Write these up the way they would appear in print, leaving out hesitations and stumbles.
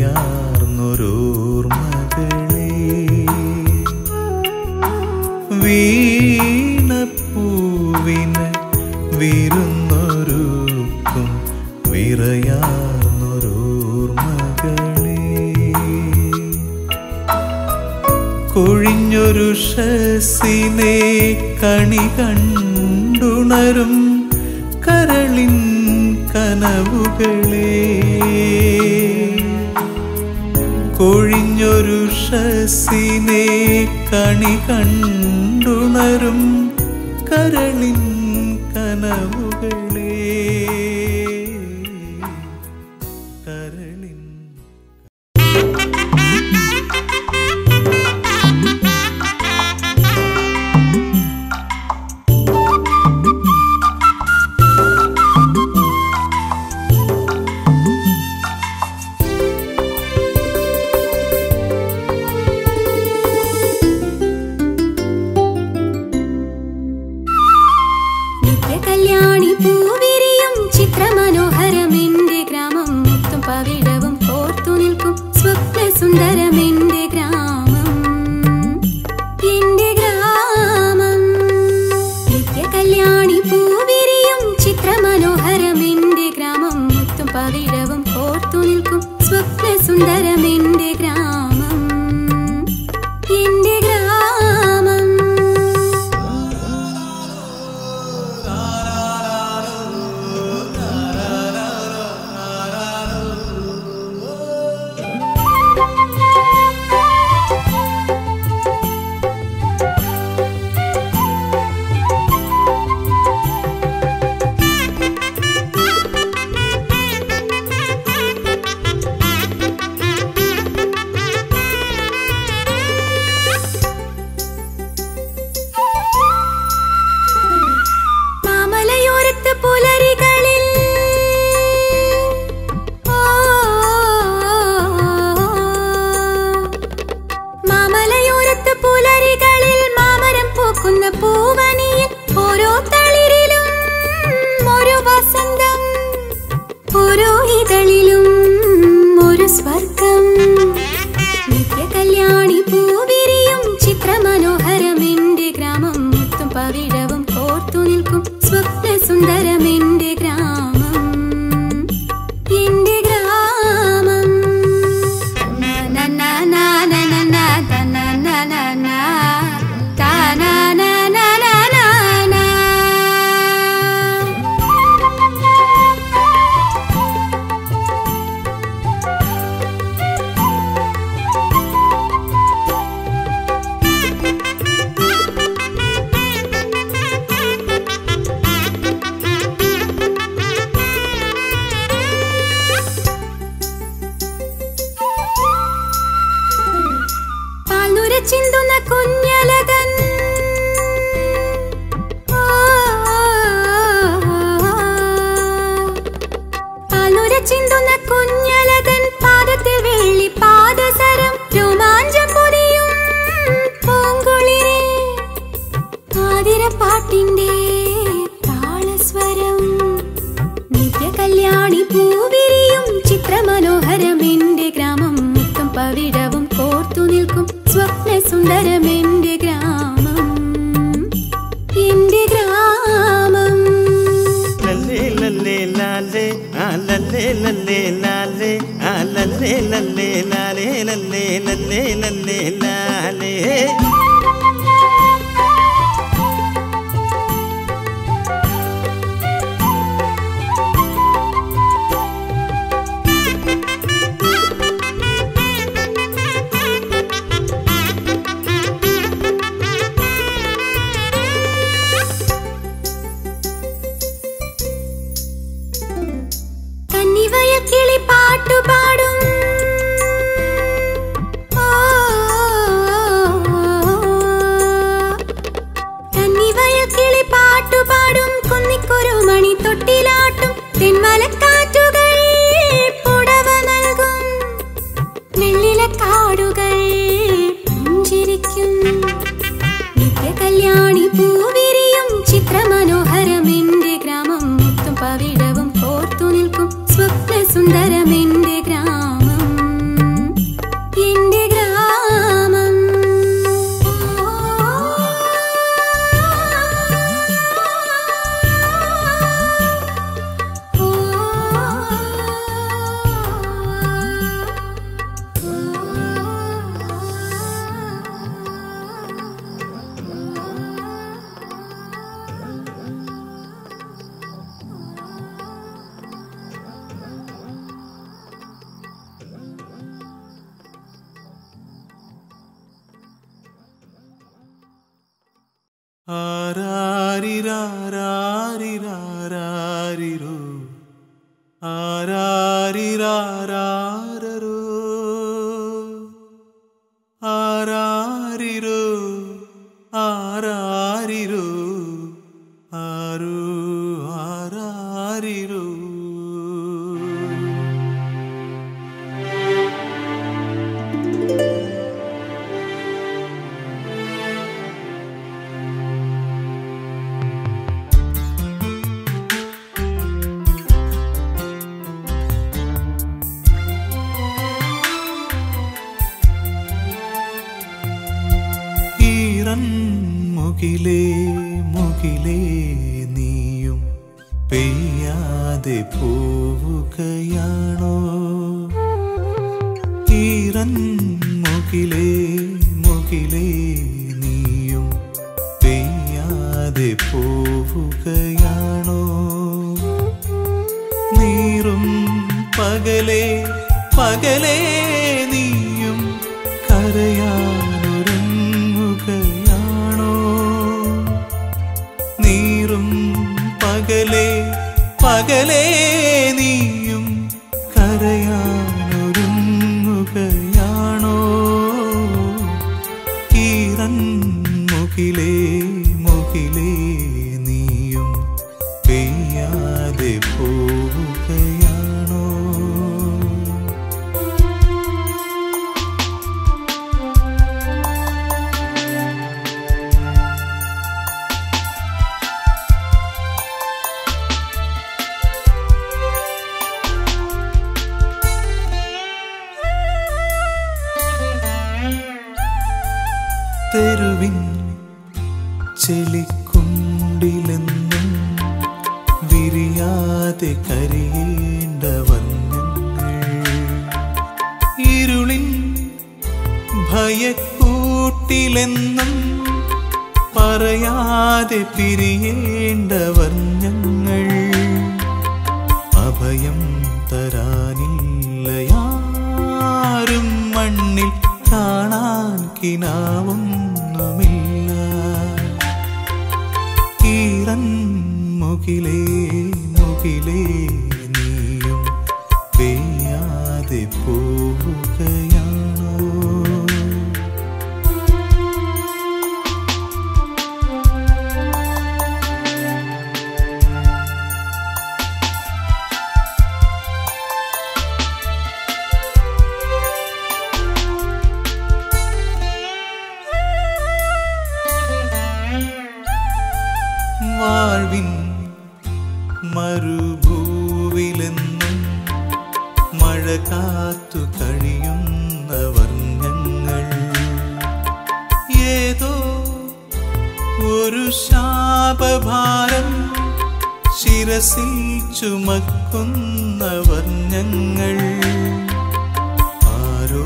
വിറയാർന്നൊരോർമ്മകളെ വീണപ്പൂവിന് വിരുന്നൊരുക്കും വിറയാർന്നൊരോർമ്മകളെ കൊഴിഞ്ഞൊരു ഷസിനെ കണി കണ്ടുണരും കരളിൻ കനവുകളെ കൊഴിഞ്ഞൊരു ഷസിനെ കണി കണ്ടുണരും കരളിൻ കനവുകളെ കരളിൻ പവിഴവും ഓർത്തു നിൽക്കും സ്വപ്ന സുന്ദരമെന്റെ ഗ്രാമം. ആരാരിരാരാരിരാരാരിരോ ആരാരിരാരാരരോ ആരാരിരോ ആരാരിരോ ആരോ ആരാരിരോ. മുകിലേ മുകിലേ നീയും പെയ്യാതെ പോവുകയാണോ? ഈറൻ മുകിലേ മുകിലേ നീയും പെയ്യാതെ പോവുകയാണോ? നീറും പകലേ പകലേ നീയും കരയാനൊരുങ്ങുകയാണോ? നീറും പകലേ പകലേ നീയും കരയാനൊരുങ്ങുകയാണോ? ഈറൻ മുകിലേ മുകിലേ നീയും പെയ്യാതെ പോവുകയാണോ? തെരുവിൻ ചെളിക്കുണ്ടിലെന്നും വിരിയാതെ കരിയേണ്ട വർണ്ണങ്ങൾ, ഇരുളിൻ ഭയക്കൂട്ടിലെന്നും പറയാതെ പിരിയേണ്ട വർണ്ണങ്ങൾ, അഭയം തരാനില്ലയാരും മണ്ണിൽ കാണാൻ കിനാവൊന്നുമില്ല. ഈറൻ മുകിലേ മുകിലേ നീയും പെയ്യാതെ പോവുകയാണോ? വാഴ്വിൻ മരുഭൂവിലെന്നും മഴ കാത്തു കഴിയുന്ന വർണ്ണങ്ങൾ, ഏതോ ഒരു ശാപഭാരം ശിരസിൽ ചുമക്കുന്ന വർണ്ണങ്ങൾ, ആരോരുമില്ലാത്ത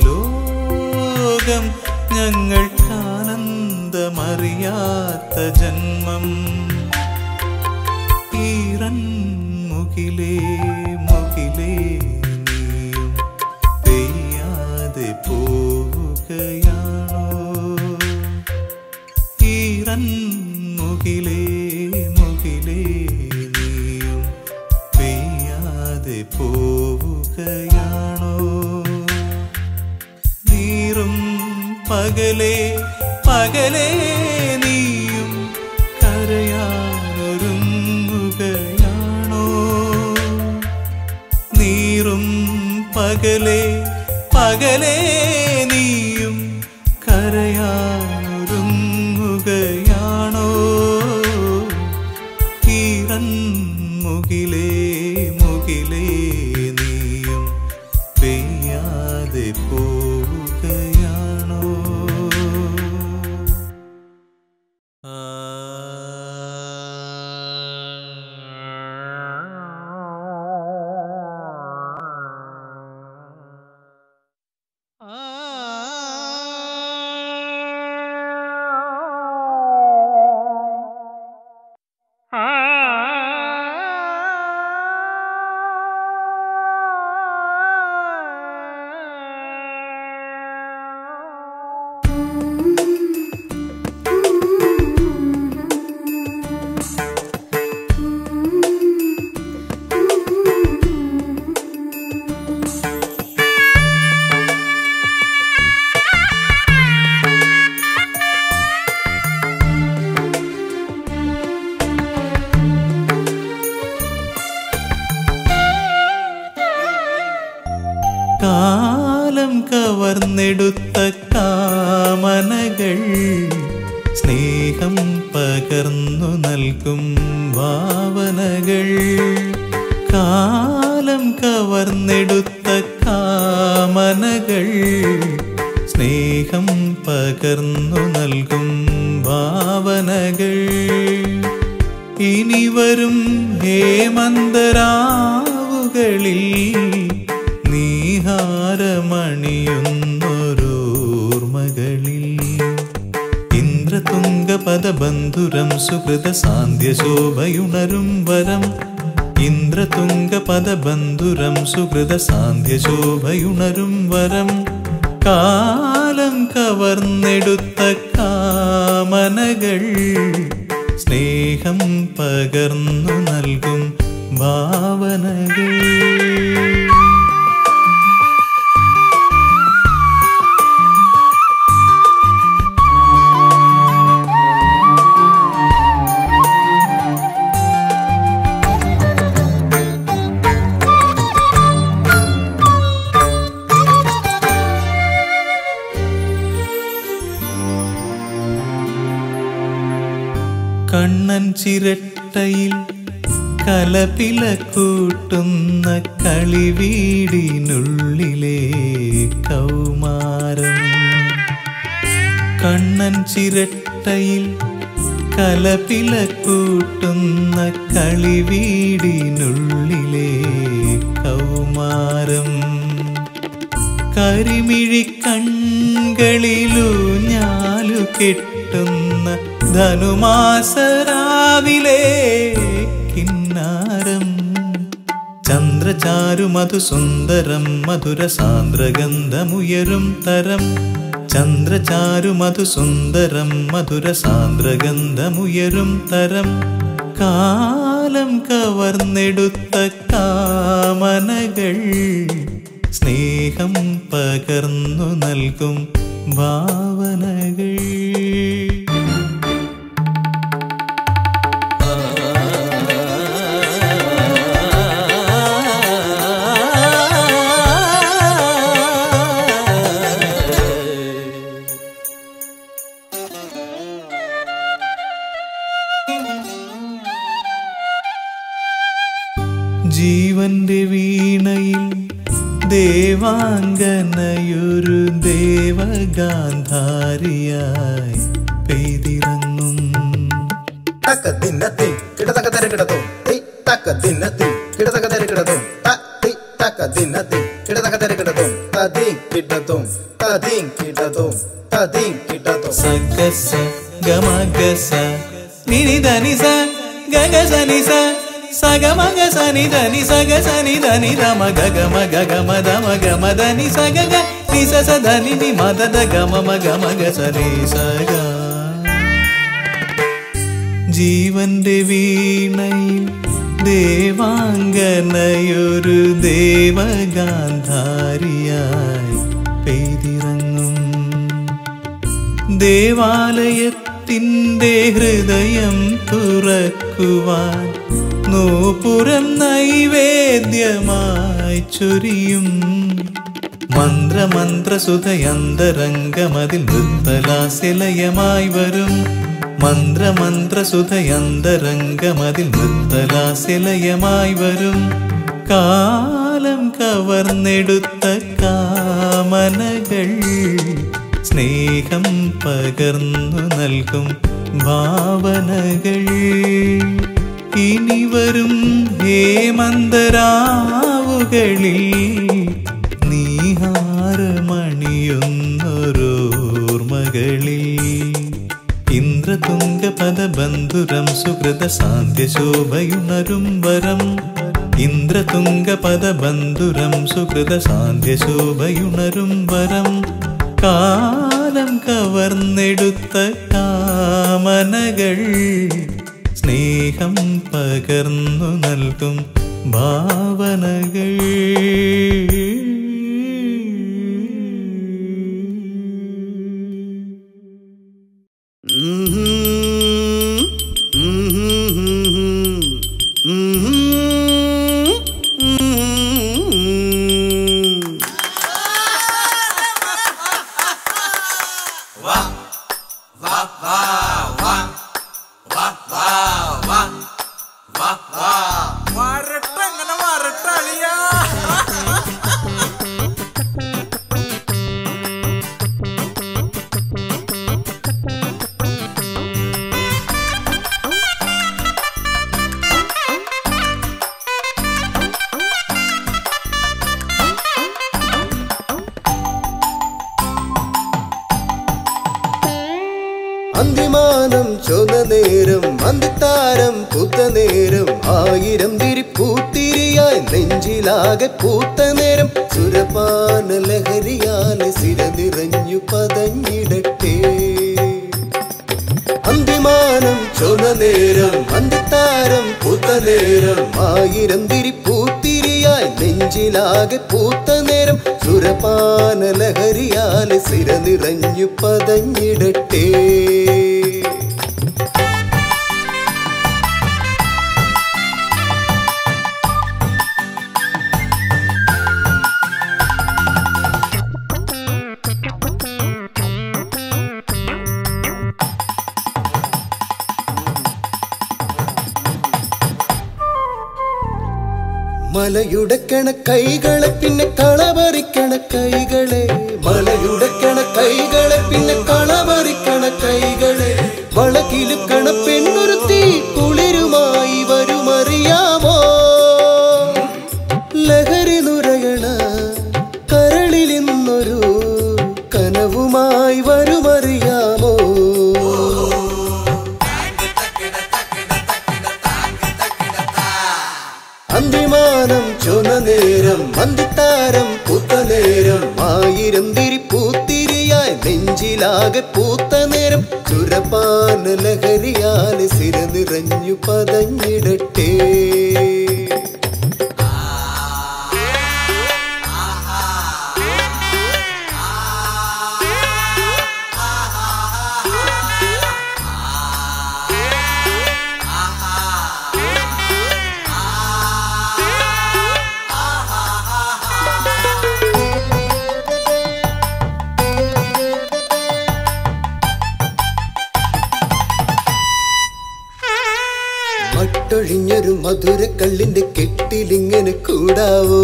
ലോകം ഞങ്ങൾക്കാനന്ദമറിയാത്ത ജന്മം. ഈറൻ മുകിലേ മുകിലേ നീയും പെയ്യാതെ പോവുകയാണോ? ഈറൻ മുകിലേ മുകിലേ നീയും പെയ്യാതെ പോവുകയാണോ? നീറും പകലേ പകലേ നീയും കരയാനൊരുങ്ങുകയാണോ? നീറും പകലേ പകലേ നീയും കരയാനൊരുങ്ങുകയാണോ? ഈറൻ മുകിലേ മുകിലേ നീയും പെയ്യാതെ പോവുകയാണോ? കാലം കവർന്നെടുത്ത കാമനകൾ സ്നേഹം പകർന്നു നൽകും ഭാവനകൾ. കാലം കവർന്നെടുത്ത കാമനകൾ സ്നേഹം പകർന്നു നൽകും ഭാവനകൾ. ഇനി വരും ഹേമന്തരാവുകളിൽ നീഹാരമണിയുന്നൊരോർമകളിൽ ഇന്ദ്രതുംഗപദബന്ധുരം സുഹൃത സാന്ധ്യശോഭയുണരും വരം. ഇന്ദ്രതുംഗപദബന്ധുരം സുഹൃത സാന്ധ്യശോഭയുണരും വരം. കാലം കവർന്നെടുത്ത കാമനകൾ സ്നേഹം പകർന്നു നൽകും ഭാവനകൾ. കണ്ണൻ ചിരട്ടയിൽ കലപില കൂട്ടുന്ന കളിവീടിനുള്ളിലെ കൗമാരം. കണ്ണൻ ചിരട്ടയിൽ കലപില കൂട്ടുന്ന കളിവീടിനുള്ളിലെ കൗമാരം. കരിമിഴി കൺകളിലൂഞ്ഞാലു കെട്ടുന്ന ധനുമാസരാവിലെ കിന്നാരം. ചന്ദ്രചാരു മധുസുന്ദരം മധുര സാന്ദ്രഗന്ധമുയരും തരം. ചന്ദ്രചാരു മധുസുന്ദരം മധുര സാന്ദ്രഗന്ധമുയരും തരം. കാലം കവർന്നെടുത്ത കാമനകൾ സ്നേഹം പകർന്നു നൽകും ഭാവനകൾ. ജീവന്റെ വീണയിൽ ദേവാംഗനയൊരു ദേവഗാന്ധാരിയായി പെയ്തിറങ്ങും. തക്കദിന്നത്തിൽ കിടതകതര കിടത്തും തക്കദിന്നത്തിൽ കിടതകതര കിടത്തും തക്കദിന്നത്തിൽ കിടതകതര കിടത്തും തദീം കിടത്തും തദീം കിടത്തും തദീം കിടത്തും. സഗസ ഗമഗസ നിനിധനിസ ഗഗസനിസ സഗമഗ സനിധനി സഗസനി ധനി ധമ ഗഗമ ഗഗമ ധമ ഗമ ധനി സഗഗ നിസ സധനി നി മദദ ഗമ ഗമഗ സനി സഗ. ജീവന്റെ വീണയിൽ ദേവാംഗനയൊരു ദേവഗാന്ധാരിയായി പെയ്തിറങ്ങും. ദേവാലയത്തിൻ്റെ ഹൃദയം തുറക്കുവാൻ നൂപുരം നൈവേദ്യമായി ചൊരിയും. മന്ത്രമന്ത്രസുധയന്തരംഗമതിൽ നൃത്തലാസ്യലയമായി വരും. മന്ത്രമന്ത്രസുധയന്തരംഗമതിൽ നൃത്തലാസ്യലയമായി വരും. കാലം കവർന്നെടുത്ത കാമനകൾ സ്നേഹം പകർന്നു നൽകും ഭാവനകൾ. ഇനി വരും ഹേമന്തരാവുകളിൽ നീഹാരമണിയുന്നൊരോർമകളിൽ ഇന്ദ്രതുംഗപദബന്ധുരം സുഹൃത സാന്ധ്യശോഭയുണരും വരം. ഇന്ദ്രതുംഗപദബന്ധുരം സുഹൃത സാന്ധ്യശോഭയുണരും വരം. കാലം കവർന്നെടുത്ത കാമനകൾ സ്നേഹം പകർന്നു നൽകും ഭാവനകൾ. അന്തിമാനം ചൊന്ന നേരം അന്തിത്താരം പൂത്ത നേരം ആയിരം തിരിപ്പൂത്തിരിയായി നെഞ്ചിലാകെ പൂത്ത നേരം സുരപാന ലഹരിയാലെ സിര നിറഞ്ഞു പതഞ്ഞിടട്ടെ അന്തിമാനം ചൊന്ന നേരം അന്തിത്താരം പൂത്ത നേരം ആയിരം തിരിപ്പൂത്തിരിയായി നെഞ്ചിലാകെ പൂത്ത നേരം സുരപാന ലഹരിയാലെ സിര നിറഞ്ഞു പതഞ്ഞിടട്ടെ മലയുടക്കണ കൈകളെ പിന്നെ കളപറിക്കണ കൈകളെ മലയുടക്കണ കൈകളെ പിന്നെ കളപറിക്കണ കൈകളെ വളകിലുക്കണ പെണ്ണൊരുത്തി കുളിരുമായി വരുമറിയാമോ ലഹരി നുരയണ കരളിൽ ഇന്നൊരു കനവുമായി വരുമറിയാമോ അന്തിമാനം ചൊന്ന നേരം അന്തിത്താരം പൂത്ത നേരം ആയിരം തിരിപ്പൂത്തിരിയായി നെഞ്ചിലാകെ പൂത്ത നേരം സുരപാന ലഹരിയാലെ സിര നിറഞ്ഞു പതഞ്ഞിടട്ടെ മട്ടൊഴിഞ്ഞൊരു മധുരക്കള്ളിന്റെ കെട്ടിലിങ്ങനെ കൂടാവോ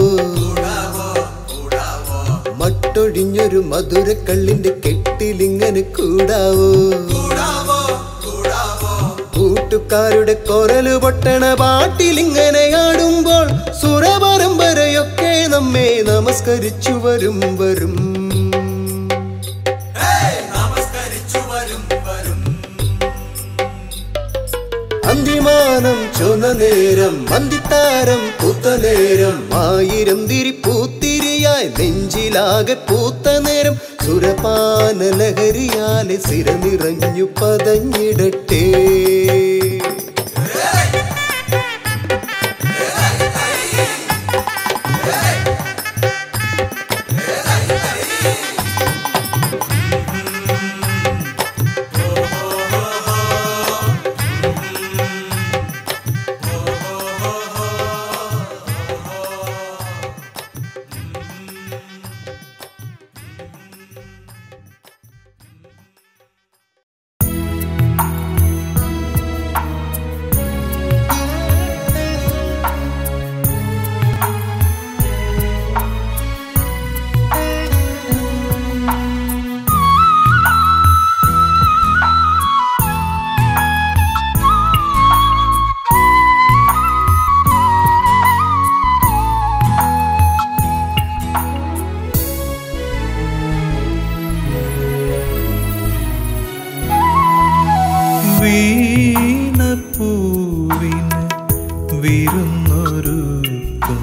മട്ടൊഴിഞ്ഞൊരു മധുരക്കള്ളിന്റെ കെട്ടിലിങ്ങനെ കൂടാവോ കൂട്ടുകാരുടെ കൊരല് പൊട്ടണ പാട്ടിലിങ്ങനെ ആടുമ്പോൾ സുരപരമ്പരയൊക്കെ നമ്മെ നമസ്കരിച്ചു വരും വരും അന്തിമാനം ചൊന്ന നേരം അന്തിത്താരം പൂത്ത നേരം ആയിരം തിരിപ്പൂത്തിരിയായി നെഞ്ചിലാകെ പൂത്ത നേരം സുരപാന ലഹരിയാലെ സിര നിറഞ്ഞു പതഞ്ഞിടട്ടെ വീണപ്പൂവിന് വിരുന്നൊരുക്കും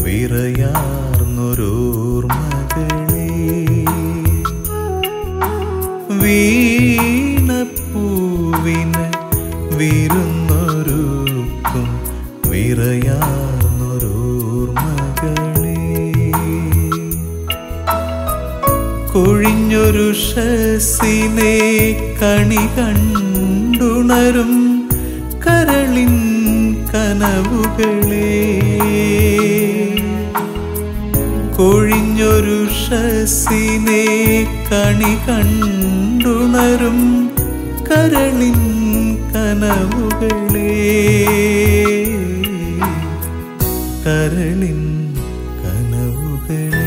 വിറയാർന്നൊരോർമ്മകളെ വീണപ്പൂവിന് വിരുന്നൊരുക്കും വിറയാർന്നൊരോർമ്മകളെ കൊഴിഞ്ഞൊരു ശസിനെ കണി കണ്ടുണരും കരളിൻ കനവുകളെ കൊഴിഞ്ഞൊരു ശസിനെ കണി കണ്ടുണരും കരളിൻ കനവുകളെ കരളിൻ കനവുകളെ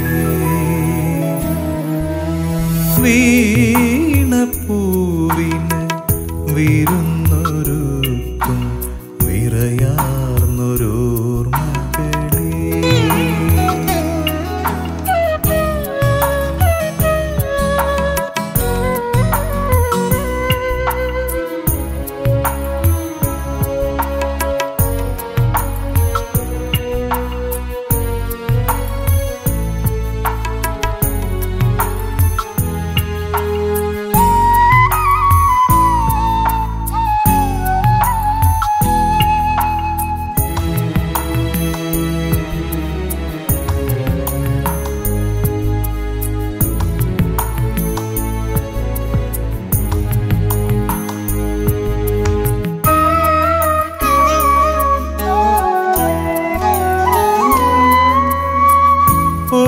വീണപ്പൂവിന് വിരുന്നൊരുക്കും വിറയാർന്നൊരോർമ്മകളെ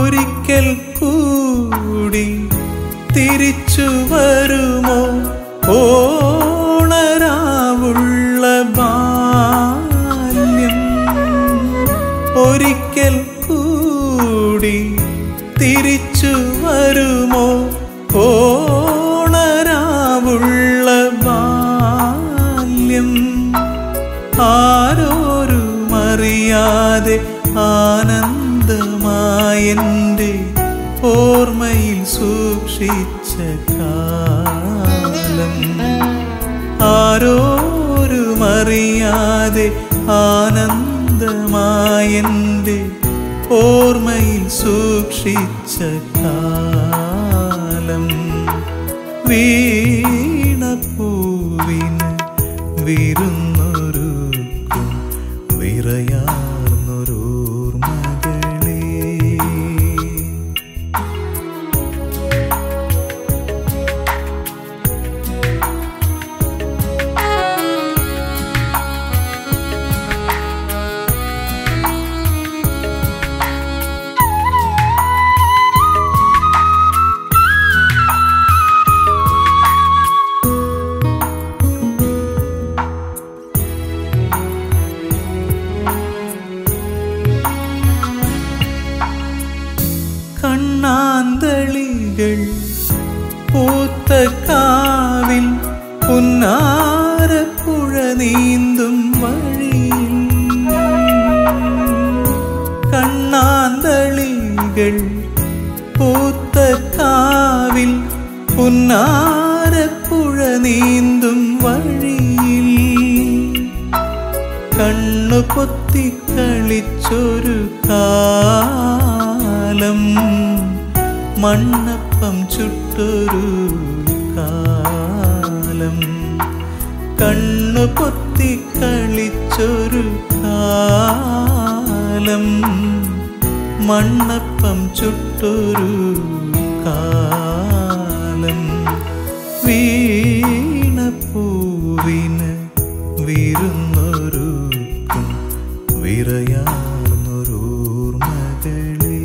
ഒരിക്കൽ കൂടി തിരിച്ചു വരുമോ ഓണരാവുള്ള ബാല്യം? ഒരിക്കൽ കൂടി തിരിച്ചു വരുമോ ഓണരാവുള്ള ബാല്യം? ആരോരുമറിയാതെ ആനന്ദമായെൻ്റെ ഓർമ്മയിൽ സൂക്ഷിച്ച കാലം. ആരോരുമറിയാതെ ആനന്ദമായെൻ്റെ ഓർമ്മയിൽ സൂക്ഷിച്ച കാലം. വീണപ്പൂവിന് വിരുന്നൊരുക്കും വിറയാർന്നൊരോർമ്മകളേ. കണ്ണാന്തളികൾ പൂത്ത കാവിൽ പുന്നാരപ്പുഴ നീന്തും വഴിയിൽ. കണ്ണാന്തളികൾ പൂത്ത കാവിൽ പുന്നാരപ്പുഴ നീന്തും വഴിയിൽ. കണ്ണു പൊത്തി കളിച്ചൊരു കാലം, മണ്ണപ്പം ചുട്ടൊരു കാലം. കണ്ണു പൊത്തി കളിച്ചൊരു കാലം, മണ്ണപ്പം ചുട്ടൊരു കാലം. വീണപ്പൂവിന് വിരുന്നൊരുക്കും വിറയാർന്നൊരോർമ്മകളേ.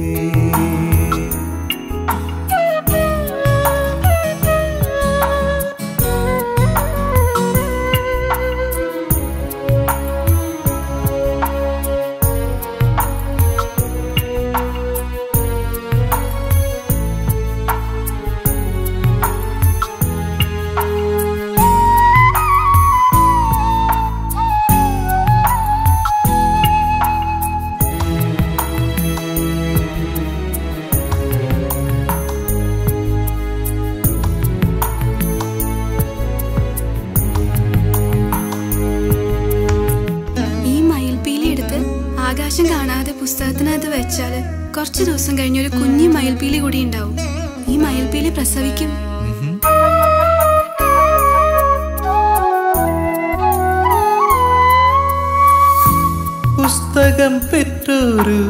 ആകാശം കാണാതെ പുസ്തകത്തിനകത്ത് വെച്ചാല് കുറച്ചു ദിവസം കഴിഞ്ഞൊരു കുഞ്ഞു മയിൽപീലി കൂടി ഉണ്ടാവും. ഈ മയിൽപീലി പ്രസവിക്കും. പുസ്തകം പെറ്റൊരു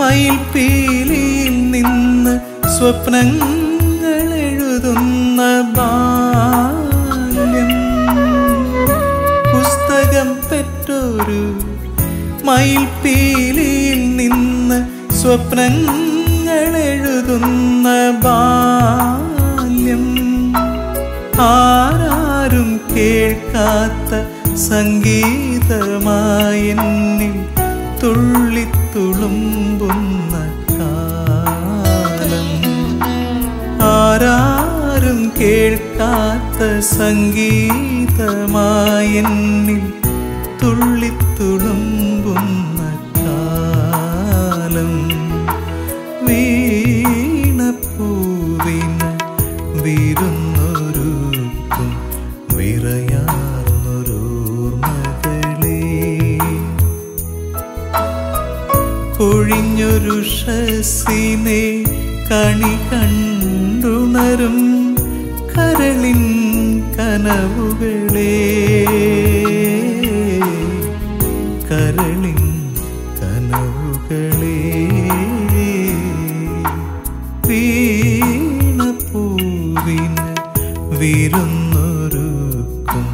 മയിൽപീലിയിൽ നിന്ന് സ്വപ്നങ്ങൾ എഴുതുന്ന ബാല്യം. പുസ്തകം പെറ്റൊരു മയിൽപീലിയിൽ നിന്ന് സ്വപ്നങ്ങൾ എഴുതുന്ന ബാല്യം. ആരാരും കേൾക്കാത്ത സംഗീതമായെന്നിൽ തുള്ളിത്തുളുമ്പുന്ന കാലം. ആരാരും കേൾക്കാത്ത സംഗീതമായെന്നിൽ തുള്ളിത്തുളുമ്പുന്ന കാലം. വീണപ്പൂവിന് വിരുന്നൊരുക്കും വിറയാർന്നൊരോർമ്മകളേ. കൊഴിഞ്ഞൊരു ഷസിനെ കണി കണ്ടുണരും കരളിൻ കനവുകളേ. കരളിൻ കനവുകളേ. വീണപ്പൂവിന് വിരുന്നൊരുക്കും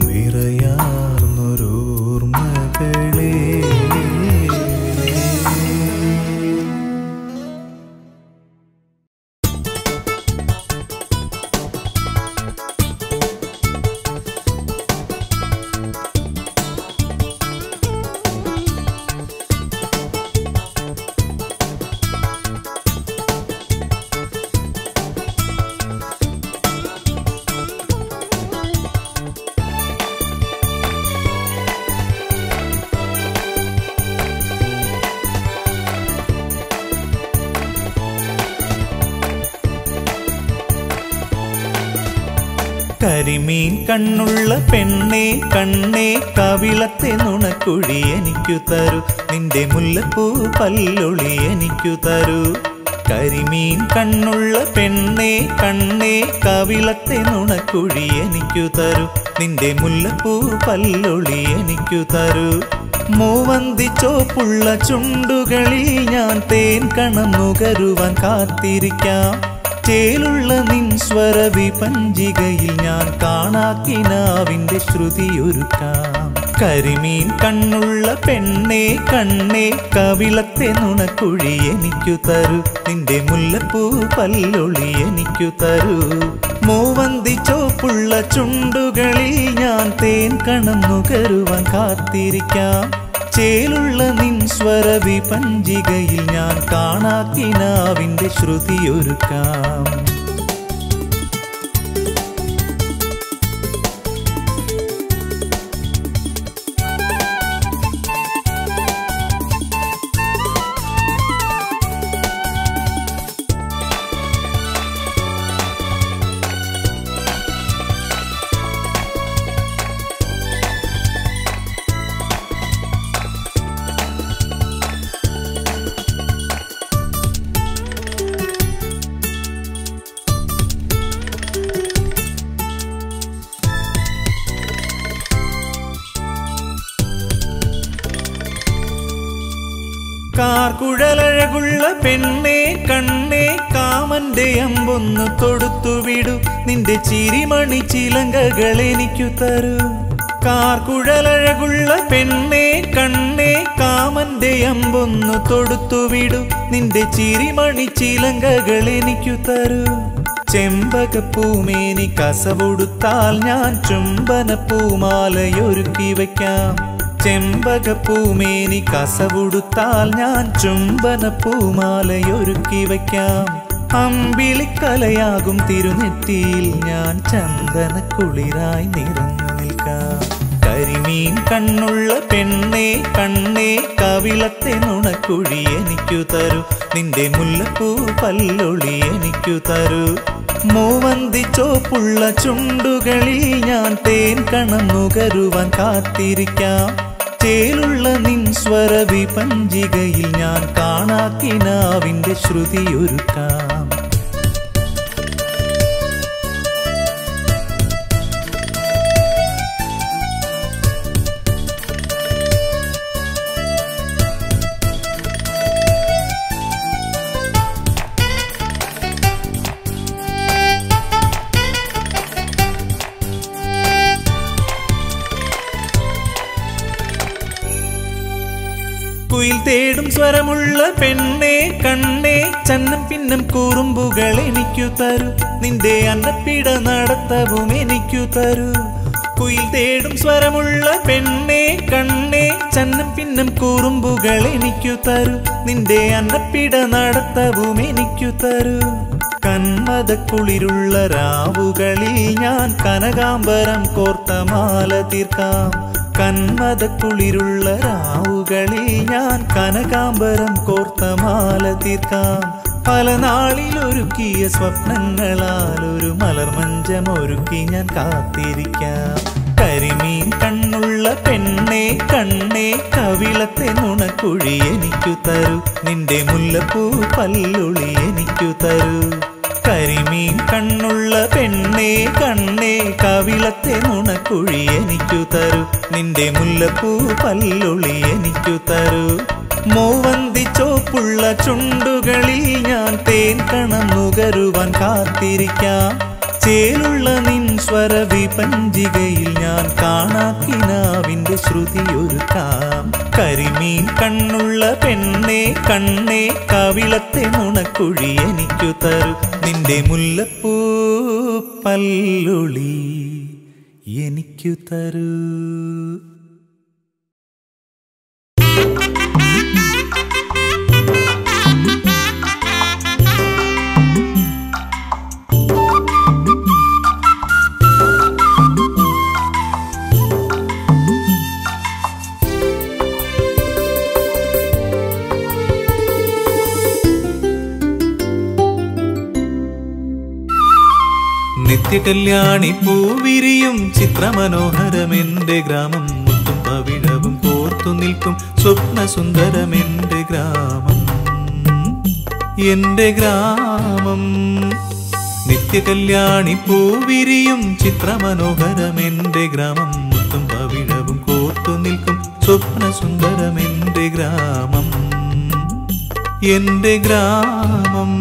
വിറയാർന്നൊരോർമ്മകളേ. കരിമീൻ കണ്ണുള്ള പെണ്ണേ കണ്ണേ കവിളത്തെ നുണക്കുഴി എനിക്കു തരൂ, നിന്റെ മുല്ലപ്പൂ പല്ലൊളി എനിക്കു തരൂ. കരിമീൻ കണ്ണുള്ള പെണ്ണേ കണ്ണേ കവിളത്തെ നുണക്കുഴി എനിക്കു തരൂ, നിന്റെ മുല്ലപ്പൂ പല്ലൊളി എനിക്കു തരൂ. മൂവന്തി ചോപ്പുള്ള ചുണ്ടുകളിൽ ഞാൻ തേൻ കണം നുകരുവാൻ കാത്തിരിക്കാം. ചേലുള്ള നിൻ സ്വര വിപഞ്ചികയിൽ ഞാൻ കാണാക്കിനാവിന്റെ ശ്രുതിയൊരുക്കാം. കരിമീൻ കണ്ണുള്ള പെണ്ണേ കണ്ണേ കവിളത്തെ നുണക്കുഴി എനിക്കു തരൂ, നിന്റെ മുല്ലപ്പൂ പല്ലൊളി എനിക്കു തരൂ. മൂവന്തി ചോപ്പുള്ള ചുണ്ടുകളിൽ ഞാൻ തേൻ കണം നുകരുവാൻ കാത്തിരിക്കാം. ചേലുള്ള നിൻ സ്വര വിപഞ്ചികയിൽ ഞാൻ കാണാക്കിനാവിന്റെ ശ്രുതിയൊരുക്കാം. കാർക്കുഴലഴകുള്ള പെണ്ണേ കണ്ണേ കാമന്റെ അമ്പൊന്നു തൊടുത്തുവിടു, നിന്റെ ചിരിമണി ചിലങ്കകൾ എനിക്കു തരൂ. കാർക്കുഴലഴകുള്ള പെണ്ണേ കണ്ണേ കാമന്റെ അമ്പൊന്നു തൊടുത്തുവിടു, നിന്റെ ചിരിമണി ചിലങ്കകൾ എനിക്കു തരൂ. ചെമ്പകപ്പൂമേനി കസവൊടുത്താൽ ഞാൻ ചുംബനപ്പൂമാലയൊരുക്കി വയ്ക്കാം. ചെമ്പകപ്പൂമേനി കസവുടുത്താൽ ഞാൻ ചുംബനപ്പൂമാലയൊരുക്കി വയ്ക്കാം. അമ്പിളിക്കലയാകും തിരുനെറ്റിയിൽ ഞാൻ ചന്ദനക്കുളിരായി നിറഞ്ഞു നിൽക്കാം. കരിമീൻ കണ്ണുള്ള പെണ്ണേ കണ്ണേ കവിളത്തെ നുണക്കുഴി എനിക്കു തരൂ, നിന്റെ മുല്ലപ്പൂ പല്ലൊളി എനിക്കു തരൂ. മൂവന്തി ചോപ്പുള്ള ചുണ്ടുകളിൽ ഞാൻ തേൻ കണം നുകരുവാൻ കാത്തിരിക്കാം. ചേലുള്ള നിൻ സ്വര വിപഞ്ചികയിൽ ഞാൻ കാണാക്കിനാവിന്റെ ശ്രുതിയൊരുക്കാം. കുയിൽ തേടും സ്വരമുള്ള പെണ്ണേ കണ്ണേ ചന്നം പിന്നം കൂറുമ്പുകൾ എനിക്കു തരൂ, നിന്റെ അന്നപ്പിട നടത്തവും എനിക്കു തരൂ. കുയിൽ തേടും സ്വരമുള്ള പെണ്ണേ കണ്ണേ ചന്നം പിന്നം കൂറുമ്പുകൾ എനിക്കു തരൂ, നിന്റെ അന്നപ്പിട നടത്തവും എനിക്കു തരൂ. കന്മദക്കുളിരുള്ള രാവുകളിൽ ഞാൻ കനകാംബരം കോർത്ത മാല തീർക്കാം. കന്മദക്കുളിരുള്ള രാവുകളിൽ ഞാൻ കനകാംബരം കോർത്ത മാല തീർക്കാം. പല നാളിലൊരുക്കിയ സ്വപ്നങ്ങളാൽ ഒരു മലർമഞ്ചമൊരുക്കി ഞാൻ കാത്തിരിക്കാം. കരിമീൻ കണ്ണുള്ള പെണ്ണേ കണ്ണേ കവിളത്തെ നുണക്കുഴി എനിക്കു തരൂ, നിന്റെ മുല്ലപ്പൂ പല്ലൊളി എനിക്കു തരൂ. കരിമീൻ കണ്ണുള്ള പെണ്ണേ കണ്ണേ കവിളത്തെ നുണക്കുഴി എനിക്കു തരൂ, നിന്റെ മുല്ലപ്പൂ പല്ലൊളി എനിക്കു തരൂ. മൂവന്തി ചോപ്പുള്ള ചുണ്ടുകളിൽ ഞാൻ തേൻ കണം നുകരുവാൻ കാത്തിരിക്കാം. ചേലുള്ള നിൻ സ്വര വിപഞ്ചികയിൽ ഞാൻ കാണാക്കിനാവിന്റെ ശ്രുതിയൊരുക്കാം. കരിമീൻ കണ്ണുള്ള പെണ്ണേ കണ്ണേ കവിളത്തെ നുണക്കുഴി എനിക്കു തരൂ, നിന്റെ മുല്ലപ്പൂ പല്ലൊളി എനിക്കു തരൂ. നിത്യകല്യാണി പൂവിരിയും ചിത്രമനോഹരമെന്റെ ഗ്രാമം മുത്തും പവിഴവും കോർത്തു നിൽക്കും സ്വപ്നസുന്ദരമെന്റെ ഗ്രാമം എന്റെ ഗ്രാമം നിത്യകല്യാണി പൂവിരിയും ചിത്രമനോഹരമെന്റെ ഗ്രാമം മുത്തും പവിഴവും കോർത്തു നിൽക്കും സ്വപ്നസുന്ദരമെന്റെ ഗ്രാമം എന്റെ ഗ്രാമം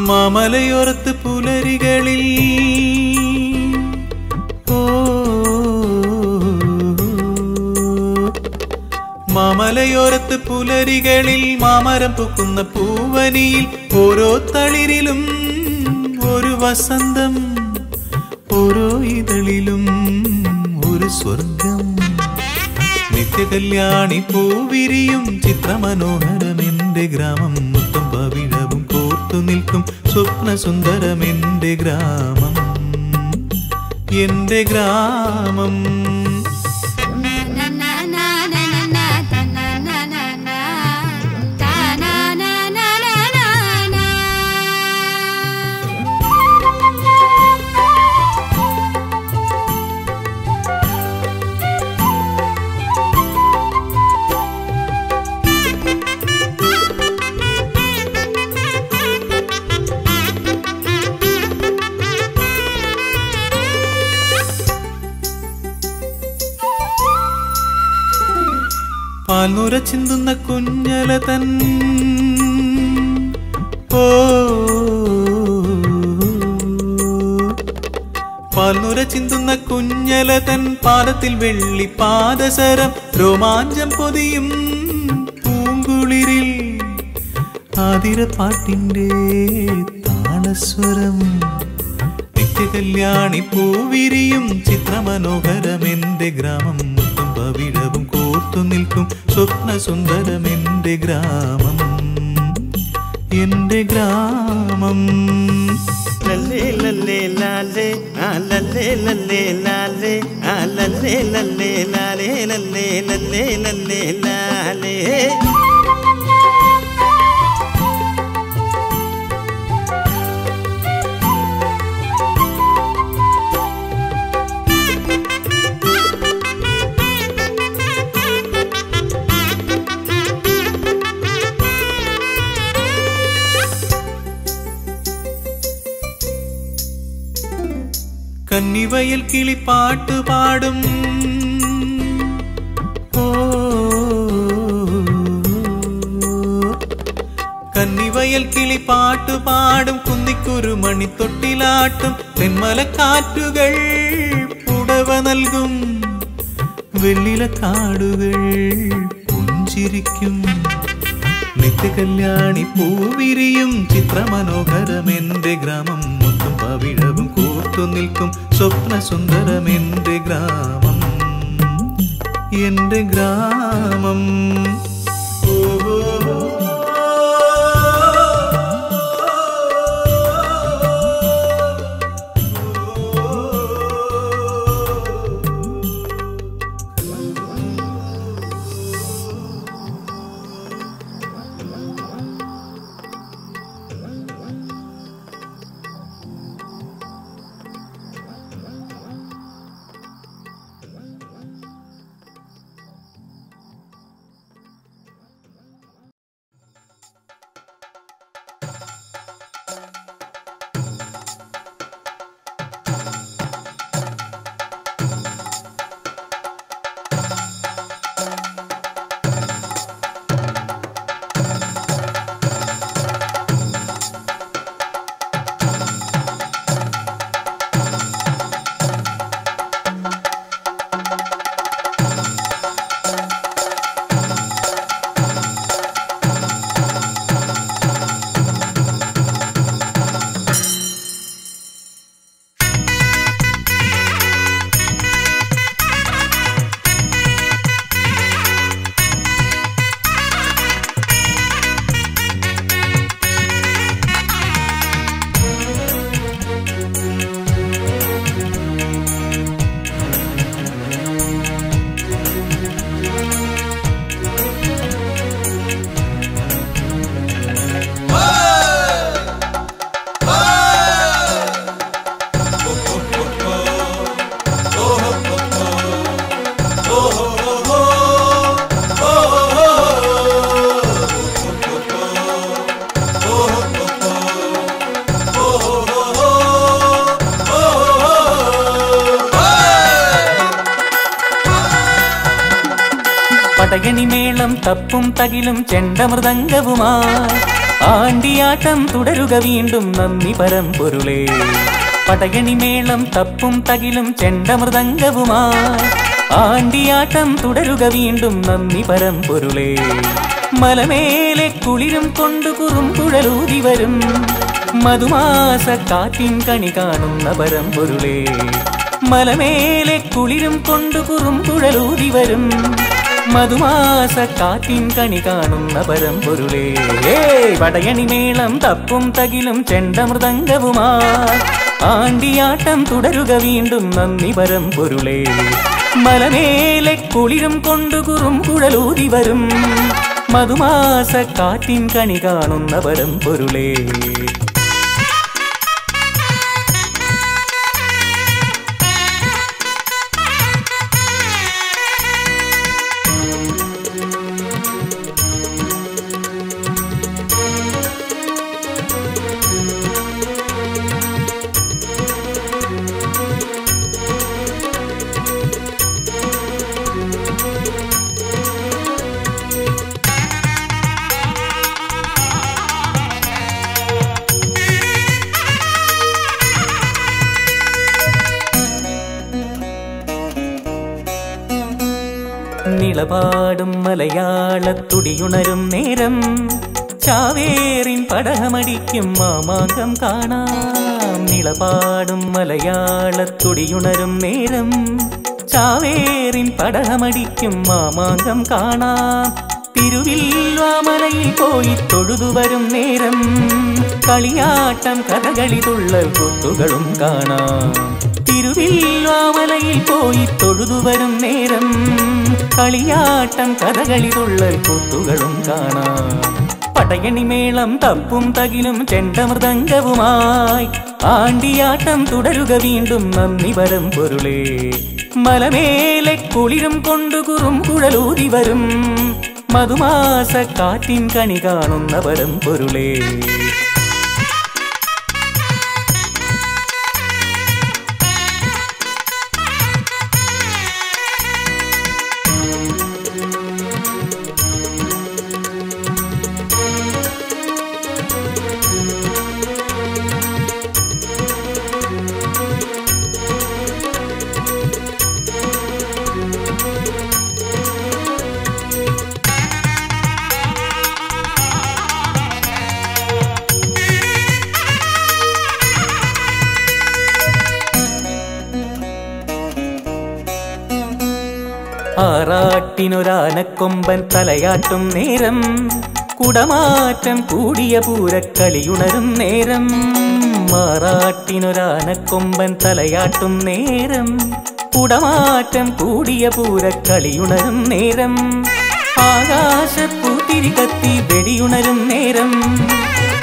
മാമലയോരത്ത് പുലരികളിൽ മാമലയോരത്ത് പുലരികളിൽ മാമരം പൂക്കുന്ന പൂവനിയിൽ ഓരോ തളിരിലും ഒരു വസന്തം ഓരോ ഇതളിലും ഒരു സ്വർഗം നിത്യകല്യാണി പൂവിരിയും ചിത്രമനോഹരമെന്റെ ഗ്രാമം മുത്തും പവിഴവും കോർത്തു നിൽക്കും സ്വപ്നസുന്ദരമെന്റെ ഗ്രാമം എന്റെ ഗ്രാമം പാൽനുര ചിന്തുന്ന കുഞ്ഞല തൻ പാൽനുര ചിന്തുന്ന കുഞ്ഞല തൻ പാദത്തിൽ വെള്ളി പാദസരം രോമാഞ്ചം പൊതിയും പൂങ്കുളിരിൽ ആതിരപ്പാട്ടിന്റെ താളസ്വരം നിത്യകല്യാണി പൂവിരിയും ചിത്രമനോഹരമെന്റെ ഗ്രാമം മുത്തും പവിഴവും കോർത്തു നിൽക്കും സ്വപ്നസുന്ദരമെന്റെ ഗ്രാമം എന്റെ ഗ്രാമം ലല്ലേ ലല്ലേ ലാലേ ആ ലല്ലേ ലല്ലേ ലാലേ ആ ലല്ലേ ലല്ലേ ലാലേ ലല്ലേ ലല്ലേ ലല്ലേ ലാലേ കന്നിവയൽ കിളി പാട്ടുപാടും കന്നിവയൽ കിളി പാട്ടുപാടും കുന്നിക്കുരുമണി തൊട്ടിലാട്ടും തെന്മലക്കാറ്റുകൾ പുടവ നൽകും വെള്ളിലക്കാടുകൾ പുഞ്ചിരിക്കും നിത്യകല്യാണി പൂവിരിയും ചിത്രമനോഹരമെന്റെ ഗ്രാമം മുത്തും പവിഴവും കോർത്തു നിൽക്കും സ്വപ്നസുന്ദരമെന്റെ ഗ്രാമം എന്റെ ഗ്രാമം തപ്പും തകിലും ചെണ്ടമൃദംഗവുമായി ആണ്ടിയാട്ടം തുടരുക വീണ്ടും നന്ദി പരമ്പൊരുളേ. പടയണിമേളം തപ്പും തകിലും ചെണ്ടമൃദംഗവുമായി ആണ്ടിയാട്ടം തുടരുക വീണ്ടും നന്ദി പരമ്പൊരുളേ. മലമേലെ കുളിരും കൊണ്ടു കുറുംകുഴലൂതി വരും മധുമാസ കാറ്റിൻ കണി കാണുന്ന പരമ്പൊരുളേ. മലമേലെ കുളിരും കൊണ്ടു കുറുംകുഴലൂതി വരും മധുമാസ കാറ്റിൻ കണി കാണുന്ന പരമ്പൊരുളേ. പടയണിമേളം തപ്പും തകിലും ചെണ്ടമൃദംഗവുമായി ആണ്ടിയാട്ടം തുടരുക വീണ്ടും നന്ദി പരമ്പൊരുളേ. മലമേലെ കുളിരും കൊണ്ടു കുറുംകുഴലൂതി വരും മധുമാസ കാറ്റിൻ കണി കാണുന്ന പരമ്പൊരുളേ. നിളപാടും മലയാളത്തുടിയുണരും നേരം ചാവേറിൻ പടഹമടിക്കും മാമാങ്കം കാണാം. നിളപാടും മലയാളത്തുടിയുണരും നേരം ചാവേറിൻ പടഹമടിക്കും മാമാങ്കം കാണാം. തിരുവില്വാമലയിൽ പോയി തൊഴുതുവരും നേരം കളിയാട്ടം കഥകളി തുള്ളൽ കൂത്തുകളും കാണാം. തിരുവില്വാമലയിൽ പോയി തൊഴുതുവരും നേരം കളിയാട്ടം കഥകളി തുള്ളൽ കൂത്തുകളും കാണാം. പടയണിമേളം തപ്പും തകിലും ചെണ്ടമൃദംഗവുമായി ആണ്ടിയാട്ടം തുടരുക വീണ്ടും നന്ദി പരമ്പൊരുളേ. മലമേലെ കുളിരും കൊണ്ടു കുറുംകുഴലൂതി വരും മധുമാസ കാറ്റിൻ കണി കാണുന്ന പരമ്പൊരുളേ. ആറാട്ടിനൊരാനക്കൊമ്പൻ തലയാട്ടും നേരം കുടമാറ്റം കൂടിയ പൂരക്കളിയുണരും നേരം. ആറാട്ടിനൊരാനക്കൊമ്പൻ തലയാട്ടും നേരം കുടമാറ്റം കൂടിയ പൂരക്കളിയുണരും നേരം. ആകാശപ്പൂത്തിരി കത്തി വെടിയുണരും നേരം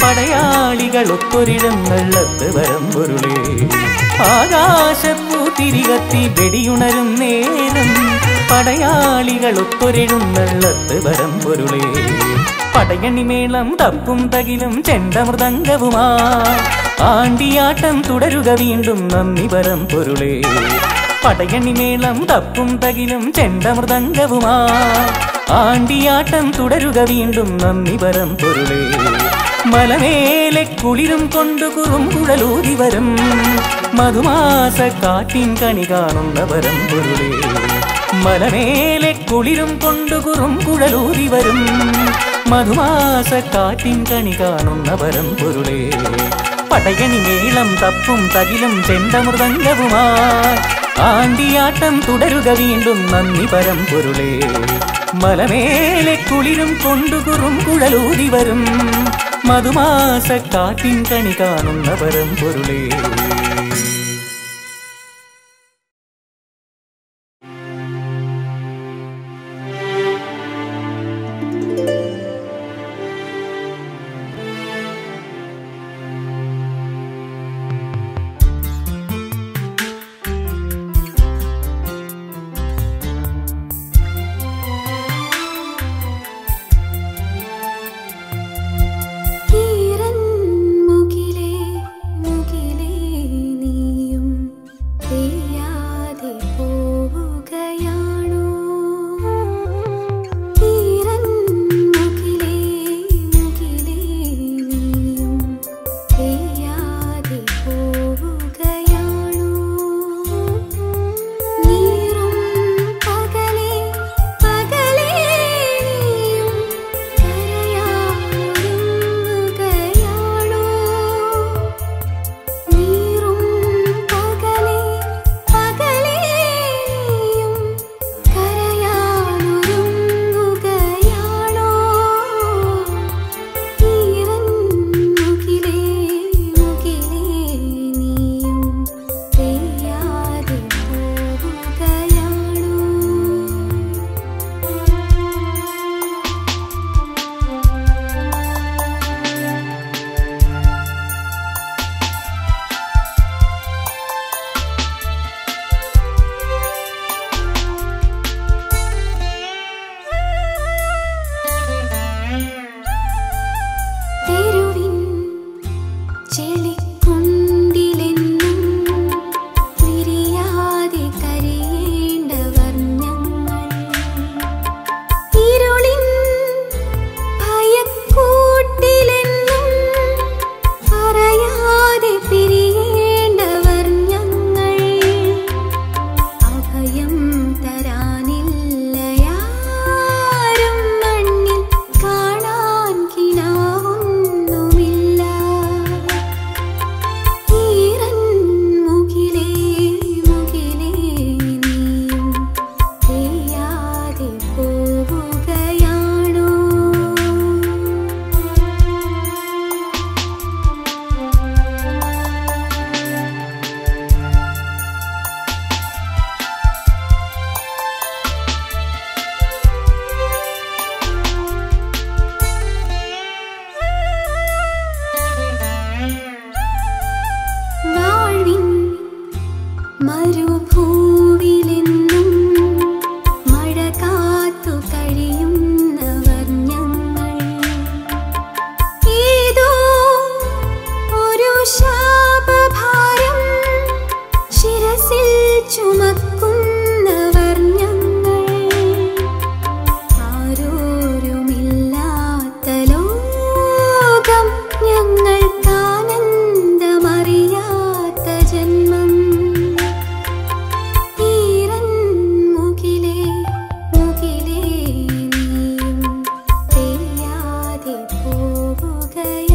പടയാളികൾ ഒത്തൊരിടം വെള്ളത്ത് വരമ്പൊരുളേ. ആകാശപ്പൂത്തിരി കത്തി വെടിയുണരും നേരം പടയാളികൾ ഒത്തൊരിടും വെള്ളത്ത് വരമ്പൊരുളേ. പടയണിമേളം തപ്പും തകിലും ചെണ്ടമൃദംഗവുമായി ആണ്ടിയാട്ടം തുടരുക വീണ്ടും നന്ദി പരമ്പൊരുളേ. പടയണിമേളം തപ്പും തകിലും ചെണ്ടമൃദംഗവുമായി ആണ്ടിയാട്ടം തുടരുക വീണ്ടും നന്ദി പരമ്പൊരുളേ. മലമേലെ കുളിരും കൊണ്ടു കുറുംകുഴലൂതി വരും മധുമാസ കാറ്റിൻ കണി കാണുന്ന പരമ്പൊരുളേ. മലമേലെ കുളിരും കൊണ്ടു കുറുംകുഴലൂതി വരും മധുമാസ കാറ്റിൻ കണി കാണുന്ന പരമ്പൊരുളേ. പടയണിമേളം തപ്പും തകിലും ചെണ്ടമൃദംഗവുമായി ആണ്ടിയാട്ടം തുടരുക വീണ്ടും നന്ദി പരമ്പൊരുളേ. മലമേലെ കുളിരും കൊണ്ടു കുറുംകുഴലൂതി വരും മധുമാസ കാറ്റിൻ കണി കാണുന്ന പരമ്പൊരുളേ. ഈരൻ മുകിലേ മുകിലേ നീ പോവുകയാ